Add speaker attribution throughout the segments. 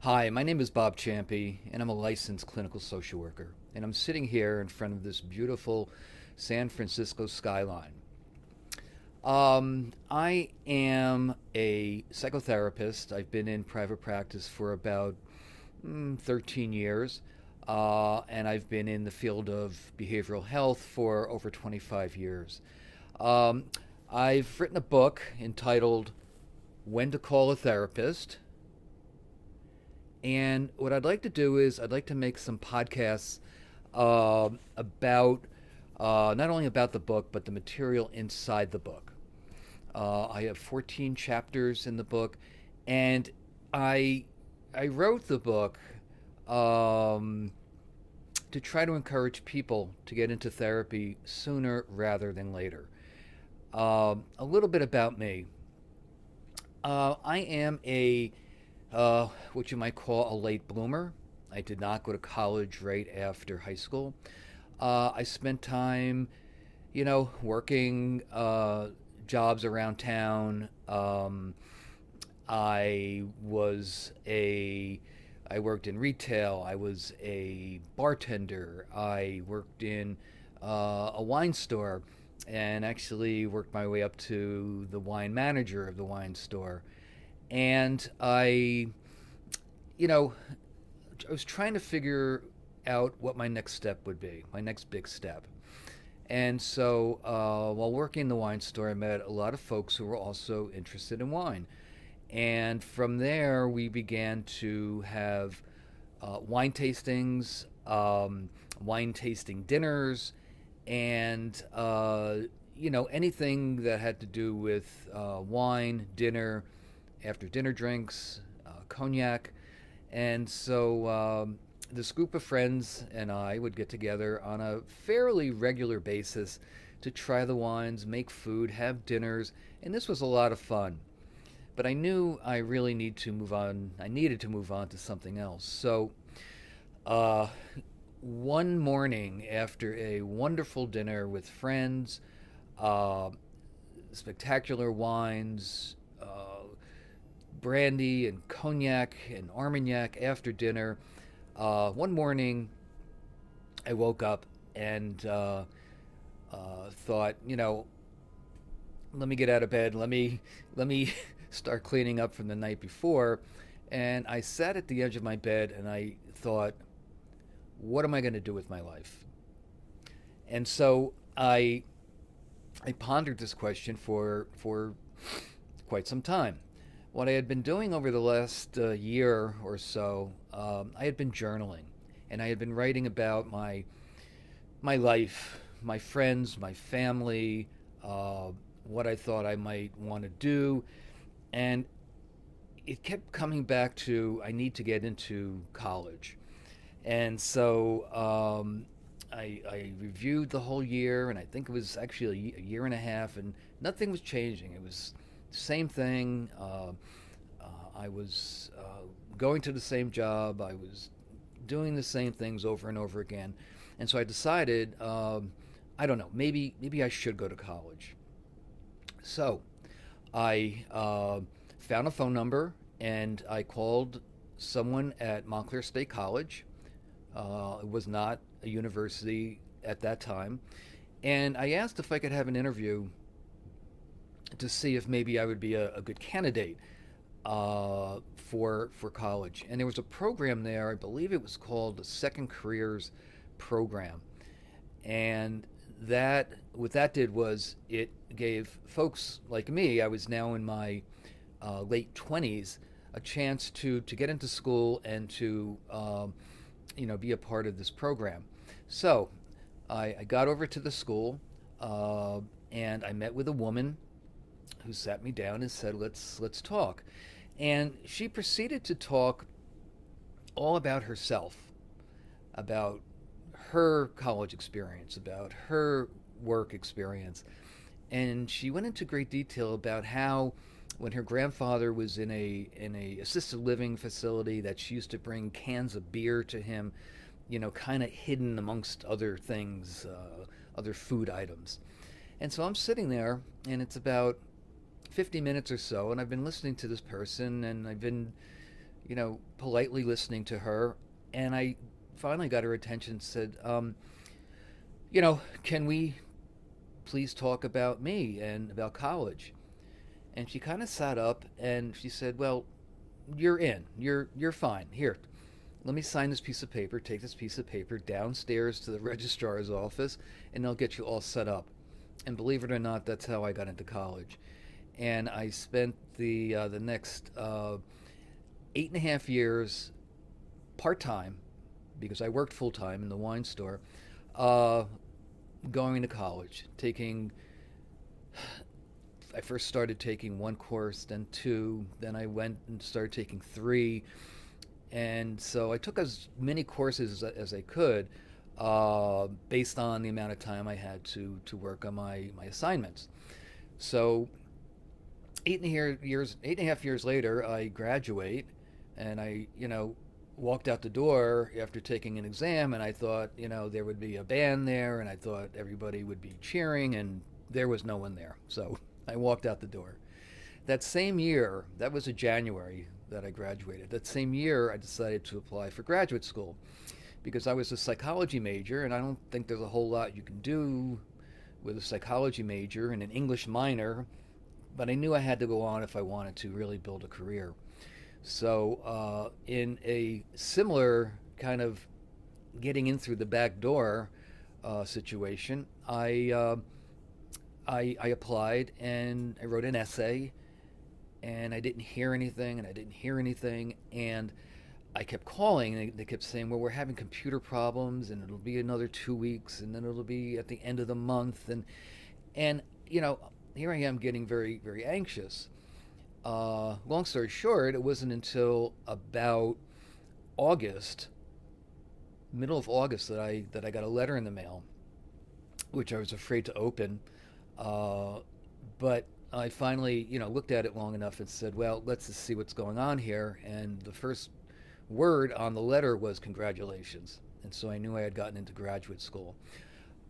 Speaker 1: Hi, my name is Bob Ciampi, and I'm a licensed clinical social worker. And I'm sitting here in front of this beautiful San Francisco skyline. I am a psychotherapist. I've been in private practice for about 13 years, and I've been in the field of behavioral health for over 25 years. Um, I've written a book entitled When to Call a Therapist. And what I'd like to do is I'd like to make some podcasts about not only about the book but the material inside the book. I have 14 chapters in the book, and I I wrote the book um, to try to encourage people to get into therapy sooner rather than later. A little bit about me. I am a what you might call a late bloomer. I did not go to college right after high school. I spent time, working jobs around town. I was a I worked in retail. I was a bartender. I worked in a wine store, and actually worked my way up to the wine manager of the wine store. And you know, I was trying to figure out what my next step would be, my next big step. And so while working in the wine store, I met a lot of folks who were also interested in wine. And from there, we began to have wine tastings, wine tasting dinners, and anything that had to do with wine, dinner, after dinner drinks, cognac. And so this group of friends and I would get together on a fairly regular basis to try the wines, make food, have dinners, and this was a lot of fun. But I knew I really need to move on. I needed to move on to something else. So uh, one morning after a wonderful dinner with friends, uh, spectacular wines, brandy and cognac and armagnac after dinner. One morning, I woke up and thought, let me get out of bed. Let me start cleaning up from the night before. And I sat at the edge of my bed and I thought, what am I going to do with my life? And so I pondered this question for quite some time. What I had been doing over the last year or so, I had been journaling, and I had been writing about my life, my friends, my family, what I thought I might want to do, and it kept coming back to I need to get into college. And so I reviewed the whole year, and I think it was actually a year and a half, and nothing was changing. It was the same thing. I was going to the same job. I was doing the same things over and over again. And so I decided, I don't know, maybe I should go to college. So I found a phone number and I called someone at Montclair State College. It was not a university at that time. And I asked if I could have an interview to see if maybe I would be a good candidate for college. And there was a program there, I believe it was called the Second Careers Program. And that what that did was it gave folks like me, I was now in my late 20s, a chance to get into school and to be a part of this program. So I got over to the school and I met with a woman who sat me down and said, let's talk. And she proceeded to talk all about herself, about her college experience, about her work experience. And she went into great detail about how when her grandfather was in a assisted living facility that she used to bring cans of beer to him, kind of hidden amongst other things, other food items. And so I'm sitting there, and it's about 50 minutes or so, and I've been listening to this person, and I've been politely listening to her. And I finally got her attention and said, can we please talk about me and about college? And she kind of sat up and she said, well, you're in. You're fine. Here, let me sign this piece of paper. Take this piece of paper downstairs to the registrar's office, and they'll get you all set up. And believe it or not, that's how I got into college. And I spent the next 8.5 years part time because I worked full time in the wine store, uh, going to college, taking. I first started taking one course, then two, then I went and started taking three, and so I took as many courses as I could, based on the amount of time I had to work on my assignments. So 8.5 years later, I graduate, and I walked out the door after taking an exam, and I thought there would be a band there, and I thought everybody would be cheering, and there was no one there. So I walked out the door. That same year, that was a January that I graduated. That same year, I decided to apply for graduate school because I was a psychology major, and I don't think there's a whole lot you can do with a psychology major and an English minor, but I knew I had to go on if I wanted to really build a career. So, in a similar kind of getting in through the back door situation, I applied and I wrote an essay, and I didn't hear anything, and I didn't hear anything, and I kept calling, and they kept saying, "Well, we're having computer problems, and it'll be another 2 weeks, and then it'll be at the end of the month," and here I am getting very very anxious. Long story short, it wasn't until about August, middle of August, that I got a letter in the mail, which I was afraid to open. Uh, but I finally, looked at it long enough and said, well, let's just see what's going on here. And the first word on the letter was congratulations. And so I knew I had gotten into graduate school.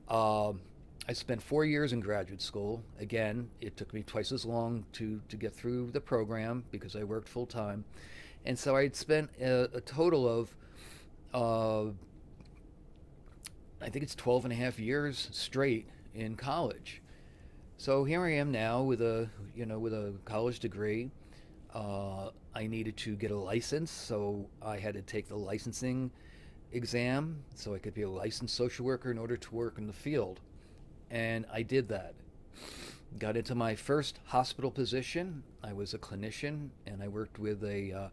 Speaker 1: Um, I spent 4 years in graduate school. Again, it took me twice as long to get through the program because I worked full time. And so I had spent a total of, uh, I think it's 12 and a half years straight in college. So here I am now with a college degree. I needed to get a license, so I had to take the licensing exam so I could be a licensed social worker in order to work in the field. And I did that. Got into my first hospital position. I was a clinician, and I worked with a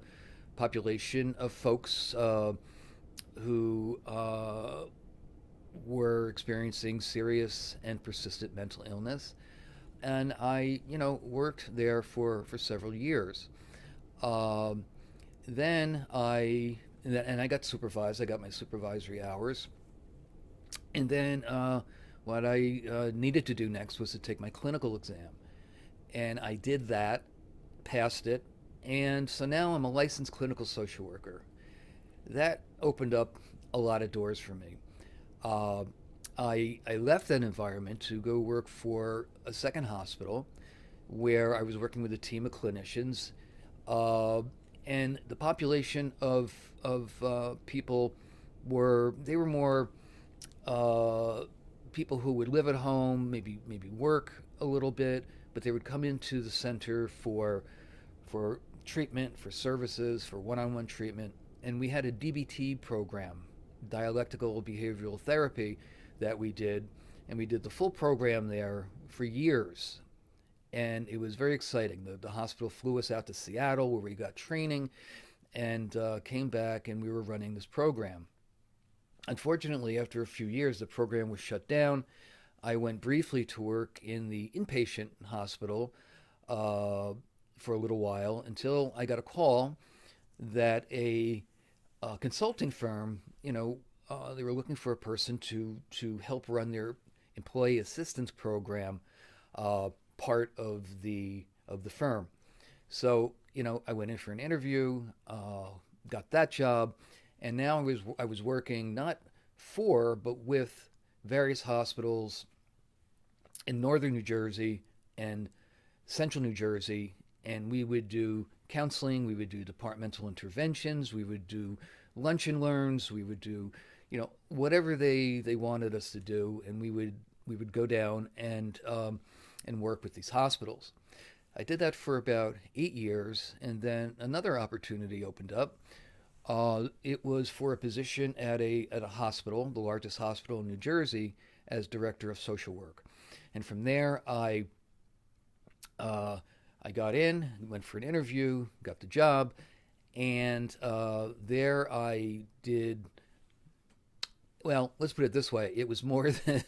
Speaker 1: population of folks who were experiencing serious and persistent mental illness. And I, worked there for several years. Um, then I got supervised. I got my supervisory hours, and then what I needed to do next was to take my clinical exam, and I did that, passed it, and so now I'm a licensed clinical social worker. That opened up a lot of doors for me. Uh, I left that environment to go work for a second hospital where I was working with a team of clinicians, uh, and the population of people were more uh, people who would live at home, maybe work a little bit, but they would come into the center for treatment, for services, for one-on-one treatment, and we had a DBT program, dialectical behavioral therapy, that we did, and we did the full program there for years. And it was very exciting. The hospital flew us out to Seattle where we got training and came back, and we were running this program. Unfortunately, after a few years, the program was shut down. I went briefly to work in the inpatient hospital uh, for a little while until I got a call that a consulting firm, they were looking for a person to help run their employee assistance program, uh, part of the firm. So I went in for an interview, got that job, and now I was working not for but with various hospitals in northern New Jersey and central New Jersey, and we would do counseling, we would do departmental interventions, we would do lunch and learns, we would do, whatever they wanted us to do, and we would go down and work with these hospitals. I did that for about 8 years, and then another opportunity opened up. It was for a position at a hospital, the largest hospital in New Jersey, as director of social work. And from there, I got in, went for an interview, got the job, and there I did. Well, let's put it this way: it was more than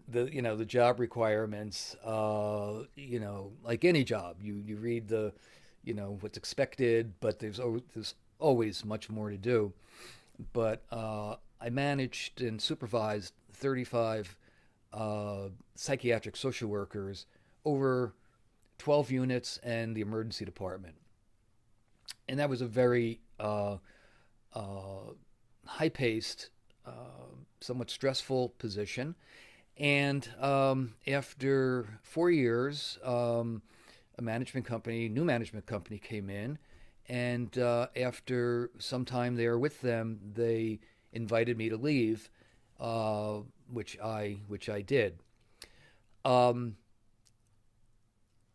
Speaker 1: the job requirements. Like any job, you read the what's expected, but there's always much more to do. But I managed and supervised 35 psychiatric social workers over 12 units and the emergency department. And that was a very high paced, somewhat stressful position. And after 4 years, new management company came in. And after some time there with them, they invited me to leave, which I did. Um,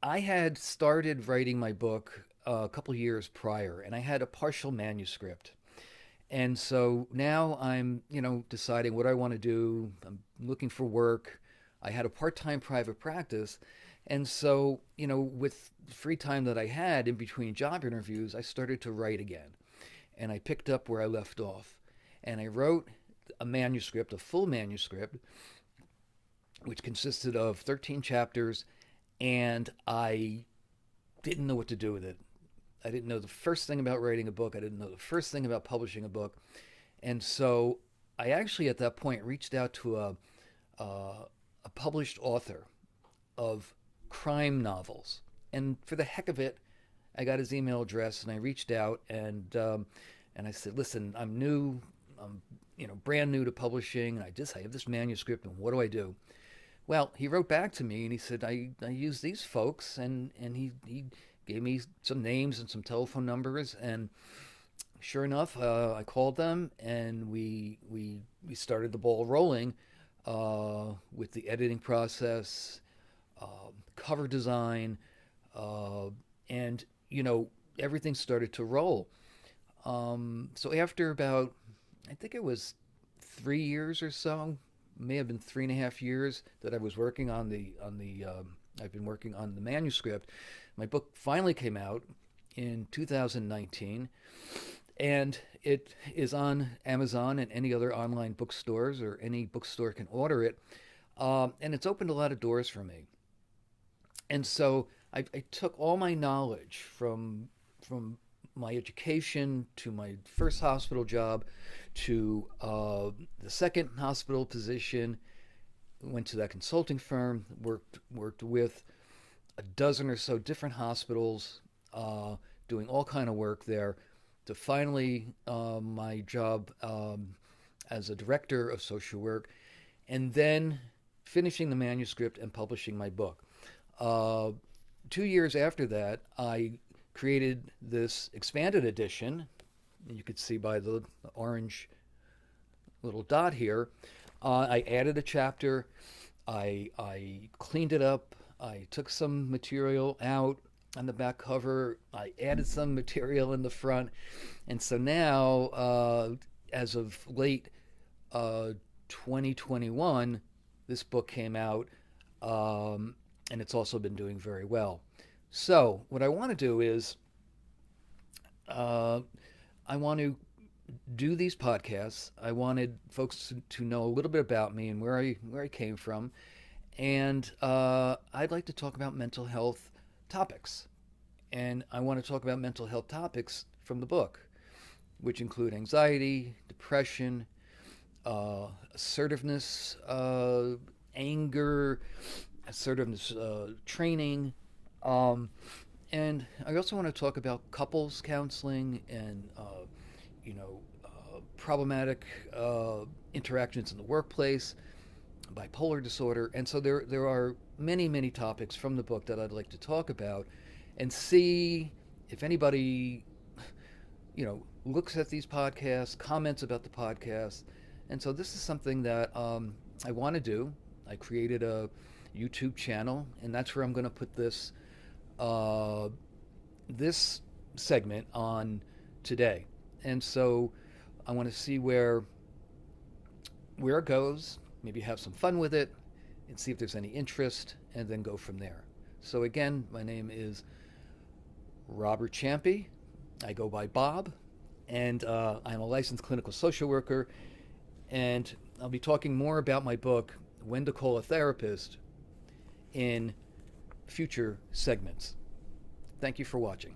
Speaker 1: I had started writing my book a couple years prior, and I had a partial manuscript. And so now I'm, deciding what I want to do. I'm looking for work. I had a part-time private practice, and so, with free time that I had in between job interviews, I started to write again. And I picked up where I left off. And I wrote a manuscript, a full manuscript, which consisted of 13 chapters, and I didn't know what to do with it. I didn't know the first thing about writing a book. I didn't know the first thing about publishing a book. And so I actually, at that point, reached out to a published author of crime novels. And for the heck of it, I got his email address and I reached out and I said, listen, I'm new. I'm brand new to publishing. And I have this manuscript, and what do I do? Well, he wrote back to me and he said, I use these folks, and he gave me some names and some telephone numbers, and sure enough, I called them, and we started the ball rolling with the editing process, cover design, and everything started to roll. So after about, I think it was 3 years or so, may have been 3.5 years that I was working I've been working on the manuscript. My book finally came out in 2019, and it is on Amazon and any other online bookstores, or any bookstore can order it. And it's opened a lot of doors for me. And so I took all my knowledge from my education to my first hospital job to the second hospital position. Went to that consulting firm, worked with a dozen or so different hospitals, doing all kind of work there, to finally my job as a director of social work, and then finishing the manuscript and publishing my book. 2 years after that, I created this expanded edition. You could see by the orange little dot here. I added a chapter. I cleaned it up. I took some material out on the back cover. I added some material in the front. And so now, as of late 2021, this book came out, and it's also been doing very well. So what I want to do is I want to do these podcasts. I wanted folks to know a little bit about me and where I came from, and I'd like to talk about mental health topics, and I want to talk about mental health topics from the book, which include anxiety, depression, assertiveness, anger, assertiveness training. And I also want to talk about couples counseling and, problematic interactions in the workplace, bipolar disorder. And so there are many, many topics from the book that I'd like to talk about. and see if anybody, looks at these podcasts, comments about the podcast. And so this is something that I want to do. I created a YouTube channel, and that's where I'm going to put this segment on today. And so I want to see where it goes, maybe have some fun with it, and see if there's any interest, and then go from there. So again, my name is Robert Ciampi. I go by Bob, and I'm a licensed clinical social worker, and I'll be talking more about my book, When to Call a Therapist, in future segments. Thank you for watching.